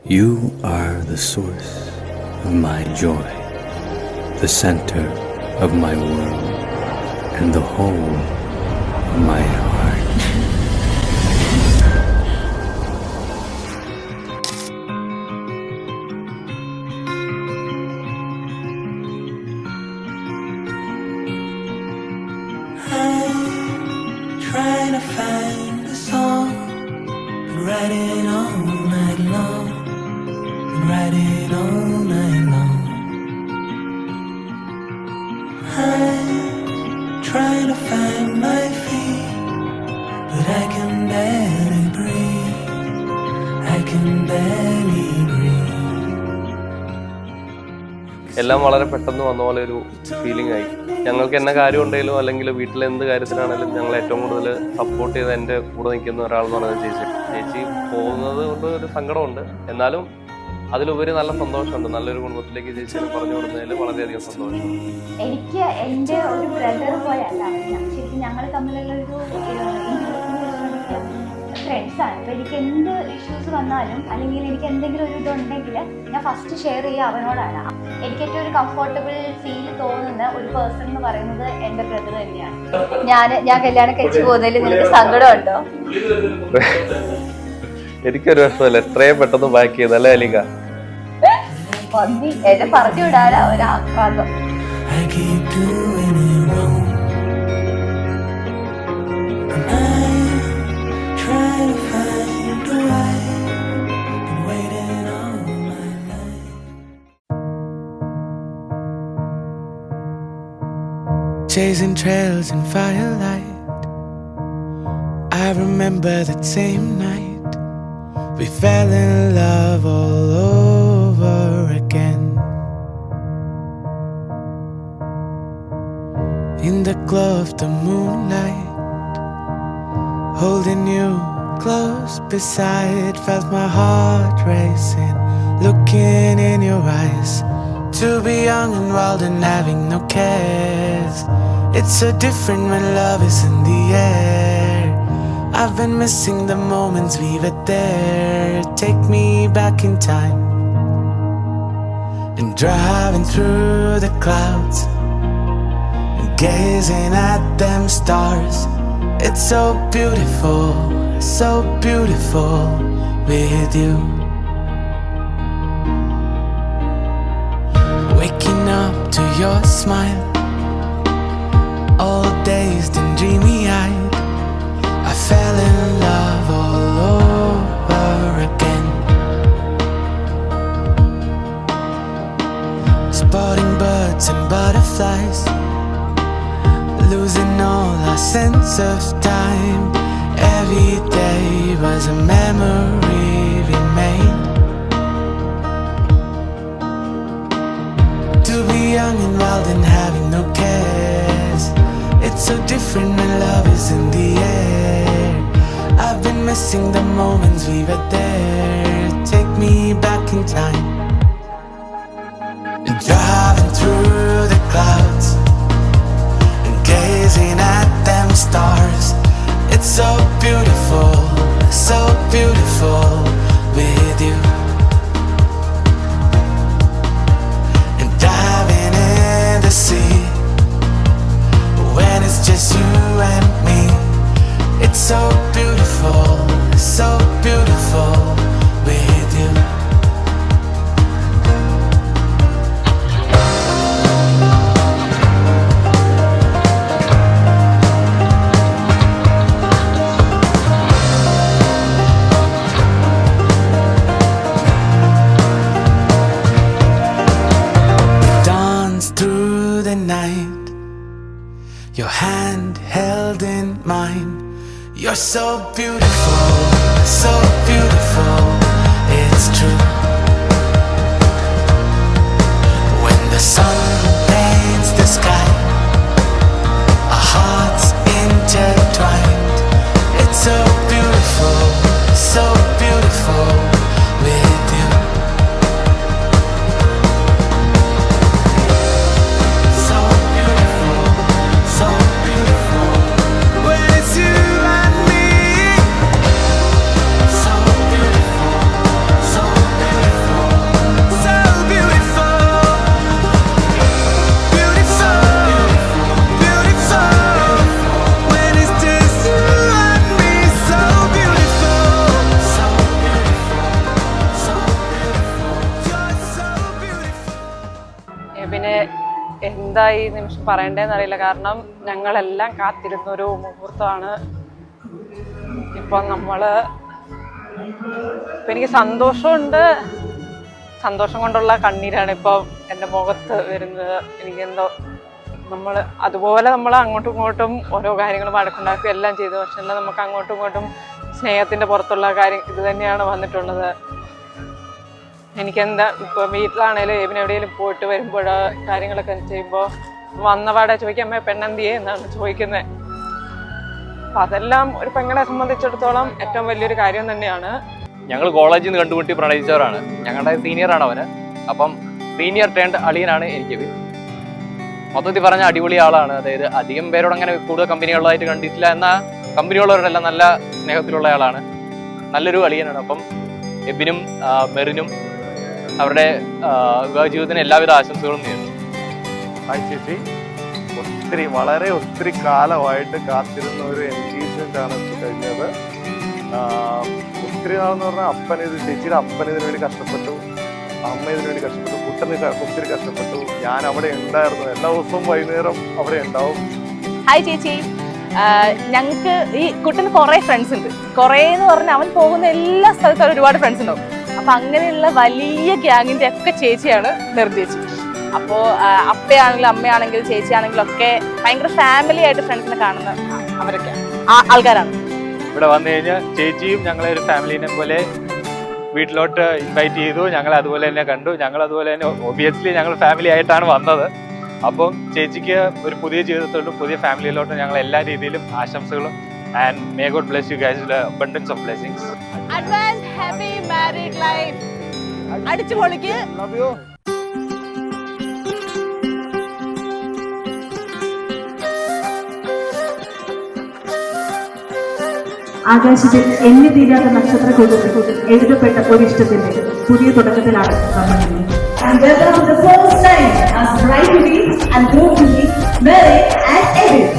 You are the source of my joy, the center of my world, and the whole of my heart. I'm trying to find a song and write it all night long, and write it all night long. I'm trying to find my feet, but I can barely breathe, I can barely breathe. എല്ലാം വളരെ പെട്ടെന്ന് വന്ന പോലെ ഒരു feeling ആയി. ഞങ്ങൾക്ക് എന്ന കാര്യം ഉണ്ടെങ്കിലും അല്ലെങ്കിൽ വീട്ടിലെ എന്ത് കാര്യത്തിലാണെങ്കിലും ഞങ്ങൾ ഏറ്റവും കൂടുതൽ സപ്പോർട്ട് ചെയ്ത് എൻ്റെ കൂടെ നിൽക്കുന്ന ഒരാളെന്ന് പറയുന്നത് ചേച്ചി പോകുന്നത് കൊണ്ട് ഒരു സങ്കടമുണ്ട്. എന്നാലും അതിലുപരി നല്ല സന്തോഷമുണ്ട്. നല്ലൊരു കുടുംബത്തിലേക്ക് ചേച്ചിയെ പറഞ്ഞു കൊടുക്കുന്നതിൽ വളരെയധികം സന്തോഷം. എനിക്ക് എൻ്റെ ഒരു ബ്രദർ പോലെയല്ല, ശരിക്കും ഞങ്ങൾ തമ്മിലുള്ള ഒരു ഫ്രണ്ട്സാണ്. അപ്പോൾ എനിക്ക് എന്ത് ഇഷ്യൂസ് വന്നാലും അല്ലെങ്കിൽ എനിക്ക് എന്തെങ്കിലും ഒരു ഇതുണ്ടെങ്കിൽ ഞാൻ ഫസ്റ്റ് ഷെയർ ചെയ്യുക അവനോടാണ്. എനിക്ക് ഏറ്റവും ഒരു കംഫർട്ടബിൾ ഫീൽ തോന്നുന്ന ഒരു പേഴ്സൺ എന്ന് പറയുന്നത് എൻ്റെ ബ്രദർ തന്നെയാണ്. ഞാൻ കല്യാണം കഴിച്ചു പോകുന്നതിൽ നിനക്ക് സങ്കടമുണ്ടോ? എനിക്കൊരു വിഷമമില്ല, എത്രയും പെട്ടെന്ന് ബാക്ക് ചെയ്തല്ലേ അലിക. എന്നെ പറഞ്ഞു വിടാനാ ഒരു ആക്രാന്തം. Chasing trails in firelight, I remember that same night we fell in love all over again. In the glow of the moonlight, holding you close beside, felt my heart racing, looking in your eyes. To be young and wild and having no cares, it's so different when love is in the air. I've been missing the moments we were there. Take me back in time and driving through the clouds and gazing at them stars. It's so beautiful with you. Waking up to your smile, all dazed and dreamy-eyed, I fell in love all over again. Spotting birds and butterflies, losing all our sense of time. Every day was a memory we made. To be young and wild and having no cares, it's so different when love is in the air. I've been missing the moments we were there. Take me back in time and driving through the clouds and gazing at them stars. It's so beautiful with you. And diving in the sea when it's just you and me. It's so beautiful with you. Your hand held in mine. You're so beautiful, it's true. When the sun paints the sky, our hearts intertwined. It's so beautiful with you. When it's you and me, so beautiful. എന്താ ഈ നിമിഷം പറയണ്ടേന്ന് അറിയില്ല. കാരണം ഞങ്ങളെല്ലാം കാത്തിരുന്നൊരു മുഹൂർത്തമാണ്. ഇപ്പം എനിക്ക് സന്തോഷമുണ്ട്. സന്തോഷം കൊണ്ടുള്ള കണ്ണീരാണ് ഇപ്പം എൻ്റെ മുഖത്ത് വരുന്നത്. എനിക്കെന്തോ അതുപോലെ നമ്മൾ അങ്ങോട്ടും ഇങ്ങോട്ടും ഓരോ കാര്യങ്ങളും വഴക്കുണ്ടാക്കുകയും എല്ലാം ചെയ്തു. പക്ഷെ എല്ലാം നമുക്ക് അങ്ങോട്ടും ഇങ്ങോട്ടും സ്നേഹത്തിൻ്റെ പുറത്തുള്ള കാര്യം ഇത് തന്നെയാണ് വന്നിട്ടുള്ളത്. എനിക്കെന്താ ഇപ്പോൾ വീട്ടിലാണേലും എവിടെയെങ്കിലും പോയിട്ട് വരുമ്പോൾ കാര്യങ്ങളൊക്കെ ചെയ്യുമ്പോൾ വന്നപാടെ ചോദിക്കാൻ അമ്മ പെണ്ണെന്തിയേ എന്നാണ് ചോദിക്കുന്നത്. അപ്പം അതെല്ലാം ഒരു പെങ്ങളെ സംബന്ധിച്ചിടത്തോളം ഏറ്റവും വലിയൊരു കാര്യം തന്നെയാണ്. ഞങ്ങൾ കോളേജിൽ നിന്ന് കണ്ടുമുട്ടി പ്രണയിച്ചവരാണ്. ഞങ്ങളുടെ സീനിയറാണ് അവന്. അപ്പം സീനിയർ ടേൺഡ് അളിയനാണ് എനിക്ക്. മൊത്തത്തിൽ പറഞ്ഞ അടിപൊളി ആളാണ്. അതായത് അധികം പേരോട് അങ്ങനെ കൂടുതൽ കമ്പനികളായിട്ട് കണ്ടിട്ടില്ല. എന്നാൽ കമ്പനിയുള്ളവരെല്ലാം നല്ല സ്നേഹത്തിലുള്ള ആളാണ്. നല്ലൊരു അളിയനാണ്. അപ്പം എബിനും മെറിനും അവരുടെ വിവാഹ ജീവിതത്തിന് എല്ലാവിധ ആശംസകളും നേരുന്നു. ഹായ് ചേച്ചി, ഒത്തിരി കാലമായിട്ട് കാത്തിരുന്ന ഒരു എൻഗേജ്മെന്റ് ആണ് കഴിഞ്ഞത്. ഒത്തിരി നാളെന്ന് പറഞ്ഞാൽ ചേച്ചിയുടെ അപ്പൻ ഇതിനു വേണ്ടി കഷ്ടപ്പെട്ടു, അമ്മ ഇതിനു വേണ്ടി കഷ്ടപ്പെട്ടു, കുട്ടന് ഒത്തിരി കഷ്ടപ്പെട്ടു. ഞാൻ അവിടെ ഉണ്ടായിരുന്നു, എല്ലാ ദിവസവും വൈകുന്നേരം അവിടെ ഉണ്ടാവും. ഹായ് ചേച്ചി, ഞങ്ങൾക്ക് ഈ കുട്ടന് കുറേ ഫ്രണ്ട്സ് ഉണ്ട്. കുറേ എന്ന് പറഞ്ഞാൽ അവൻ പോകുന്ന എല്ലാ സ്ഥലത്തും ഒരുപാട് ഫ്രണ്ട്സ് ഉണ്ടാവും. അപ്പൊ അങ്ങനെയുള്ള വലിയ ഗ്യാങ്ങിന്റെ ഒക്കെ ചേച്ചിയാണ് നിർദ്ദേശിച്ചത്. അപ്പോൾ അപ്പയാണെങ്കിലും അമ്മയാണെങ്കിലും ചേച്ചിയാണെങ്കിലും ഒക്കെ ഭയങ്കര ഫാമിലി ആയിട്ട് ഫ്രണ്ട്സിനെ കാണുന്ന അവരൊക്കെ ആൾക്കാരാണ്. ഇവിടെ വന്നു കഴിഞ്ഞാൽ ചേച്ചിയും ഞങ്ങളെ ഒരു ഫാമിലിനെ പോലെ വീട്ടിലോട്ട് ഇൻവൈറ്റ് ചെയ്തു. ഞങ്ങൾ അതുപോലെ തന്നെ കണ്ടു. ഞങ്ങൾ അതുപോലെ തന്നെ ഒബിയസ്ലി ഞങ്ങൾ ഫാമിലി ആയിട്ടാണ് വന്നത്. അപ്പം ചേച്ചിക്ക് ഒരു പുതിയ ജീവിതത്തോട്ടും പുതിയ ഫാമിലിയിലോട്ടും ഞങ്ങൾ എല്ലാ രീതിയിലും ആശംസകളും. And may God bless you guys with an abundance of blessings. Advance happy married life. അടിച്ചു പൊളിക്ക്. Love you. ആകാശത്തിൽ എണ്ണി തീരാത്ത നക്ഷത്രക്കൂട്ടത്തിൽ എഴുതപ്പെട്ട ഒരു ഇഷ്ടത്തിന്റെ പുതിയ തുടക്കത്തിലാണ് നമ്മൾ. And welcome the first time as bride to be and groom to be, Mary and Edith.